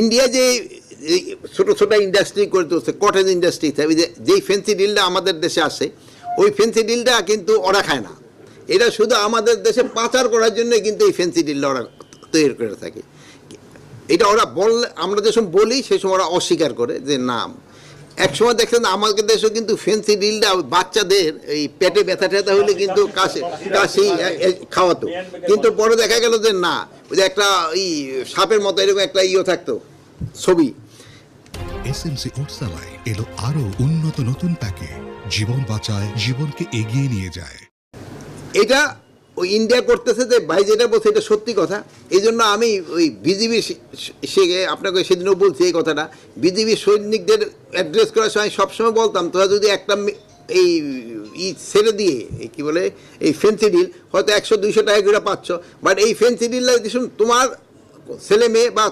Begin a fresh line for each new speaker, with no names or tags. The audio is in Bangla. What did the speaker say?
ইন্ডিয়া যে ছোটো ছোটো ইন্ডাস্ট্রি করে তুলছে, কটেজ ইন্ডাস্ট্রি, যেই ফেন্সি ডিলটা আমাদের দেশে আসে, ওই ফেন্সি ডিলটা কিন্তু ওরা খায় না। এটা শুধু আমাদের দেশে পাচার করার জন্য কিন্তু এই ফেন্সি ডিলটা ওরা তৈরি করে থাকে। এটা ওরা বললে, আমরা যে সময় বলি সেই সময় ওরা অস্বীকার করে যে না। একসময় দেখছেন আমাদের দেশেও কিন্তু ফেন্সি ডিলটা বাচ্চাদের এই পেটে ব্যথা ট্যাথা হলে কিন্তু কাশি খাওয়াতো, কিন্তু পরে দেখা গেল যে না, ওই যে একটা সাপের মতো এরকম একটা থাকতো ছবি।
এসএমসি ওটসালাই এলো আরো উন্নত নতুন প্যাকে, জীবন বাঁচায়, জীবনকে এগিয়ে নিয়ে যায়।
এটা ওই ইন্ডিয়া করতেছে, যে ভাই যেটা বলছে এটা সত্যি কথা। এই জন্য আমি ওই বিজিবি আপনাকে সেদিনও বলছি এই কথাটা, বিজিবি সৈনিকদের অ্যাড্রেস করার সময় সবসময় বলতাম, তোরা যদি একটা ছেড়ে দিয়ে কি বলে এই ফেন্সি ডিল, হয়তো 100-200 টাকা করে পাচ্ছ, বাট এই ফেন্সি ডিল তোমার ছেলে মেয়ে বা